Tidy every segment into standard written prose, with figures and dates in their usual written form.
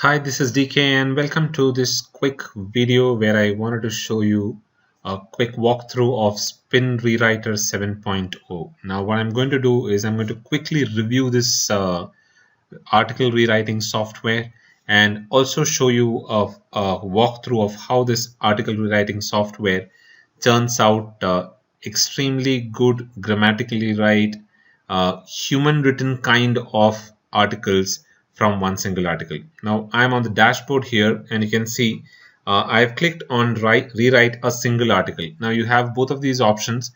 Hi, this is DK and welcome to this quick video where I wanted to show you a quick walkthrough of Spin Rewriter 7.0. Now what I'm going to do is I'm going to quickly review this article rewriting software and also show you a walkthrough of how this article rewriting software turns out extremely good, grammatically right, human written kind of articles from one single article. Now I'm on the dashboard here and you can see I've clicked on rewrite a single article. Now you have both of these options.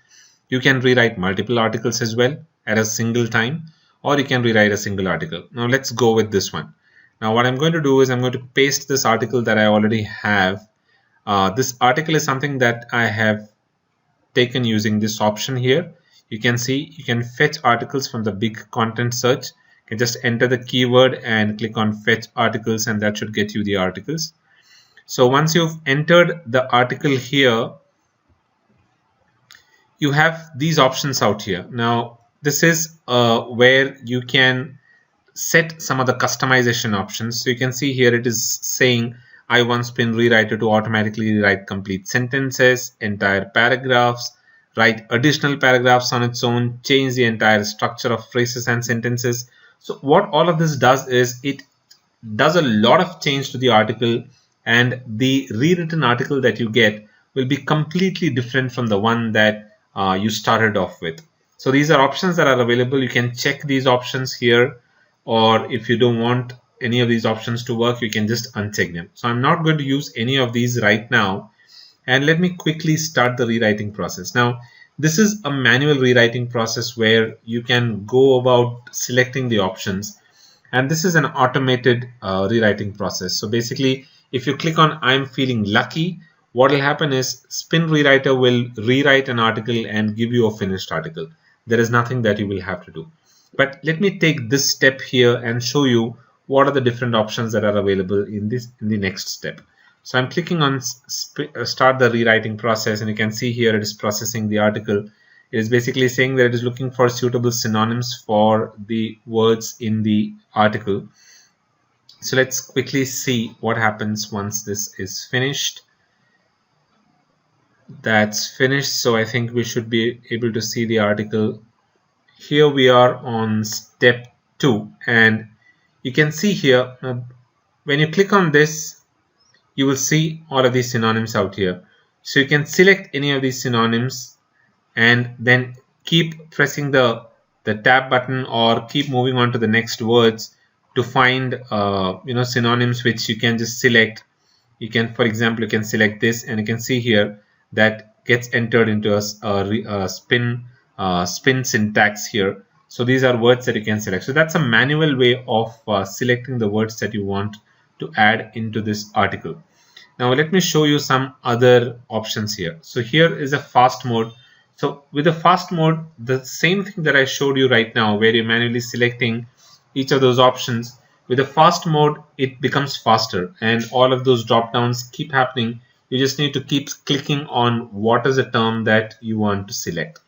You can rewrite multiple articles as well at a single time, or you can rewrite a single article. Now let's go with this one. Now what I'm going to do is I'm going to paste this article that I already have. This article is something that I have taken using this option here. You can see you can fetch articles from the big content search. You can just enter the keyword and click on fetch articles and that should get you the articles. So once you've entered the article here, you have these options out here. Now this is where you can set some of the customization options. So you can see here it is saying I want Spin Rewriter to automatically rewrite complete sentences, entire paragraphs, write additional paragraphs on its own, change the entire structure of phrases and sentences. So what all of this does is it does a lot of change to the article, and the rewritten article that you get will be completely different from the one that you started off with. So these are options that are available. You can check these options here, or if you don't want any of these options to work, you can just uncheck them. So I'm not going to use any of these right now, and let me quickly start the rewriting process. Now this is a manual rewriting process where you can go about selecting the options, and this is an automated rewriting process. So basically if you click on I'm feeling lucky, what will happen is Spin Rewriter will rewrite an article and give you a finished article. There is nothing that you will have to do. But let me take this step here and show you what are the different options that are available in the next step. So I'm clicking on start the rewriting process, and you can see here it is processing the article. It is basically saying that it is looking for suitable synonyms for the words in the article. So let's quickly see what happens once this is finished. That's finished. So I think we should be able to see the article. Here we are on step 2, and you can see here when you click on this, you will see all of these synonyms out here. So you can select any of these synonyms and then keep pressing the tab button or keep moving on to the next words to find synonyms which you can just select. You can, for example, you can select this, and you can see here that gets entered into a spin syntax here. So these are words that you can select. So that's a manual way of selecting the words that you want to add into this article. Now let me show you some other options here. So here is a fast mode. So with the fast mode, the same thing that I showed you right now, where you're manually selecting each of those options, with the fast mode it becomes faster and all of those drop downs keep happening. You just need to keep clicking on what is the term that you want to select.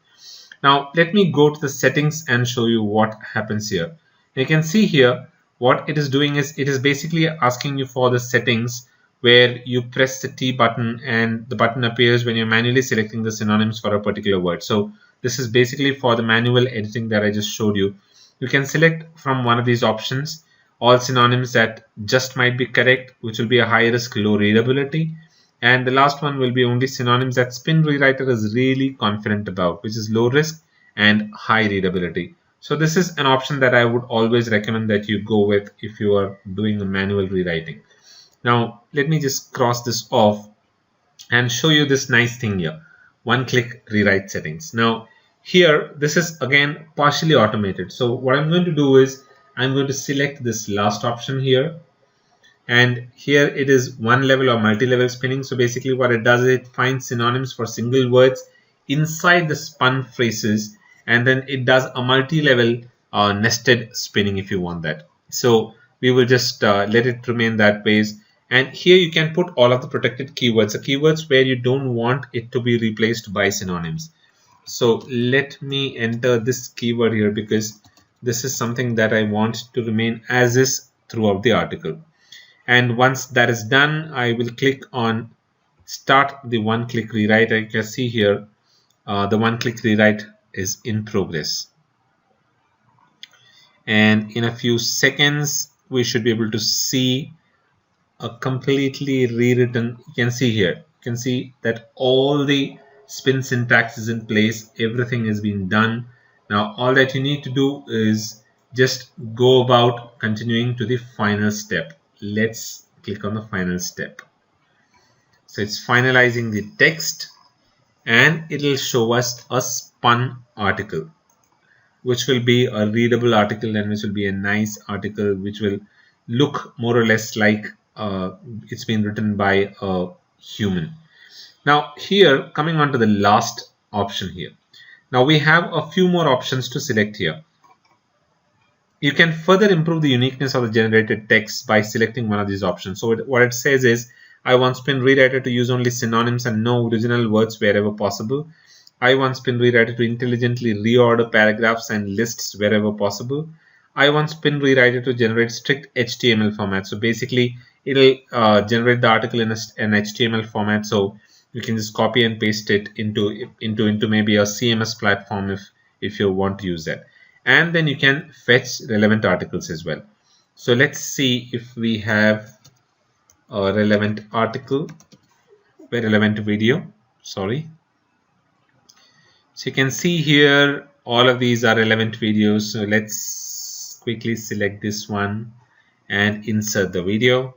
Now let me go to the settings and show you what happens here. You can see here what it is doing is it is basically asking you for the settings, where you press the T button and the button appears when you're manually selecting the synonyms for a particular word. So this is basically for the manual editing that I just showed you. You can select from one of these options all synonyms that just might be correct, which will be a high risk, low readability. And the last one will be only synonyms that Spin Rewriter is really confident about, which is low risk and high readability. So this is an option that I would always recommend that you go with if you are doing a manual rewriting. Now let me just cross this off and show you this nice thing here. One click rewrite settings. Now here this is again partially automated. So what I'm going to do is I'm going to select this last option here, and here it is one level or multi-level spinning. So basically what it does is it finds synonyms for single words inside the spun phrases, and then it does a multi-level nested spinning if you want that. So we will just let it remain that way. And here you can put all of the protected keywords, the keywords where you don't want it to be replaced by synonyms. So let me enter this keyword here because this is something that I want to remain as is throughout the article. And once that is done, I will click on start the one-click rewrite. I can see here the one-click rewrite is in progress, and in a few seconds we should be able to see a completely rewritten. You can see here, you can see that all the spin syntax is in place, everything has been done. Now all that you need to do is just go about continuing to the final step. Let's click on the final step. So it's finalizing the text, and it will show us a spun article, which will be a readable article, and which will be a nice article, which will look more or less like it's been written by a human. Now here, coming on to the last option here. Now we have a few more options to select here. You can further improve the uniqueness of the generated text by selecting one of these options. So what it says is, I want Spin Rewriter to use only synonyms and no original words wherever possible. I want Spin Rewriter to intelligently reorder paragraphs and lists wherever possible. I want Spin Rewriter to generate strict HTML format. So basically, it'll generate the article in an HTML format. So you can just copy and paste it into maybe a CMS platform if you want to use that. And then you can fetch relevant articles as well. So let's see if we have a relevant article, a relevant video, sorry. So you can see here all of these are relevant videos. So let's quickly select this one and insert the video.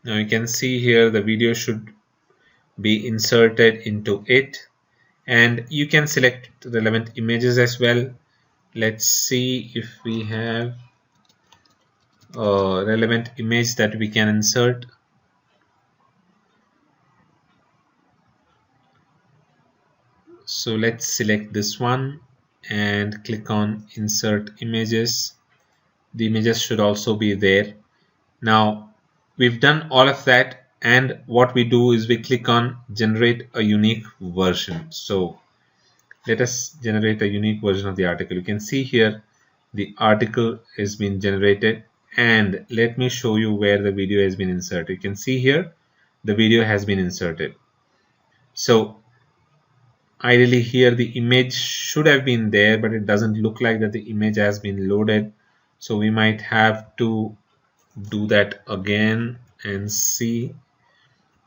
Now you can see here the video should be inserted into it, and you can select relevant images as well. Let's see if we have a relevant image that we can insert. So let's select this one and click on insert images. The images should also be there. Now we've done all of that, and what we do is we click on generate a unique version. So let us generate a unique version of the article. You can see here the article has been generated, and let me show you where the video has been inserted. You can see here the video has been inserted. So ideally here the image should have been there, but it doesn't look like that the image has been loaded. So we might have to do that again and see.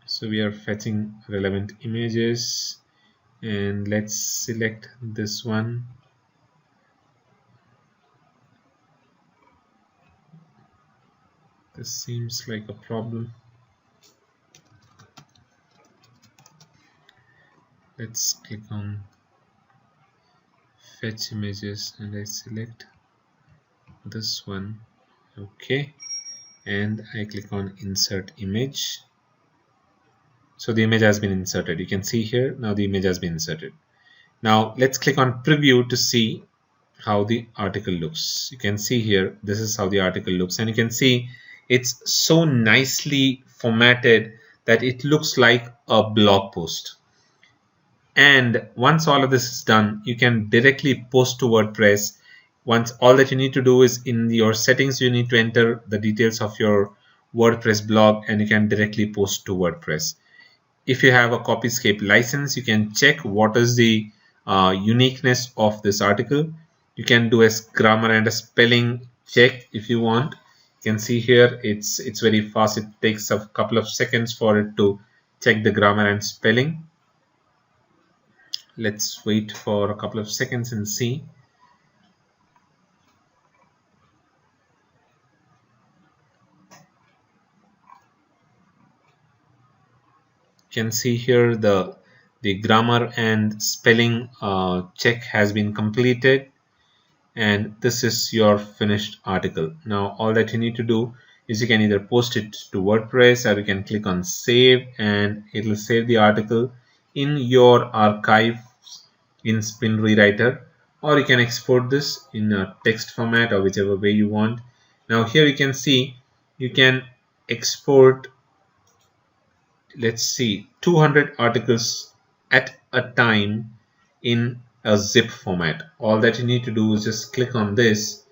So we are fetching relevant images, and let's select this one. This seems like a problem. Let's click on fetch images, and I select this one. Okay, and I click on insert image. So the image has been inserted. You can see here now the image has been inserted. Now let's click on preview to see how the article looks. You can see here this is how the article looks, and you can see it's so nicely formatted that it looks like a blog post. And once all of this is done, you can directly post to WordPress. Once all that you need to do is in your settings, you need to enter the details of your WordPress blog, and you can directly post to WordPress. If you have a Copyscape license, you can check what is the uniqueness of this article. You can do a grammar and a spelling check if you want. You can see here it's very fast. It takes a couple of seconds for it to check the grammar and spelling. Let's wait for a couple of seconds and see. You can see here the grammar and spelling check has been completed, and this is your finished article. Now all that you need to do is you can either post it to WordPress, or you can click on save, and it will save the article in your archive in Spin Rewriter, or you can export this in a text format or whichever way you want. Now here you can see you can export, let's see, 200 articles at a time in a zip format. All that you need to do is just click on this,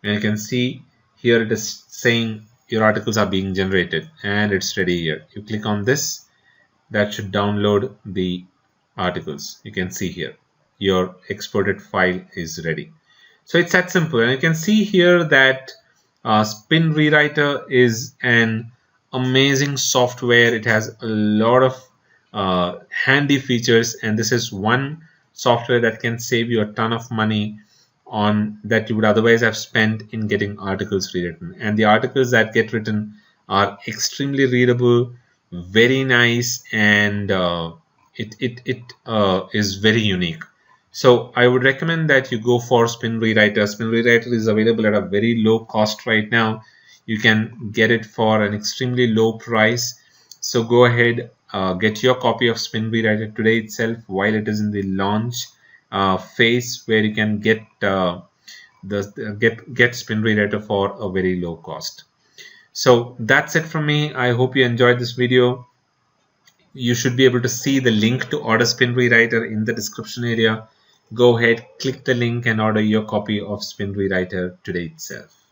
and you can see here it is saying your articles are being generated and it's ready here. You click on this, that should download the articles. You can see here your exported file is ready. So it's that simple, and you can see here that Spin Rewriter is an amazing software. It has a lot of handy features, and this is one software that can save you a ton of money on that you would otherwise have spent in getting articles rewritten. And the articles that get written are extremely readable, very nice, and it is very unique. So I would recommend that you go for Spin Rewriter. Spin Rewriter is available at a very low cost right now. You can get it for an extremely low price. So go ahead, get your copy of Spin Rewriter today itself while it is in the launch phase, where you can get get Spin Rewriter for a very low cost. So that's it from me. I hope you enjoyed this video. You should be able to see the link to order Spin Rewriter in the description area. Go ahead, click the link and order your copy of Spin Rewriter today itself.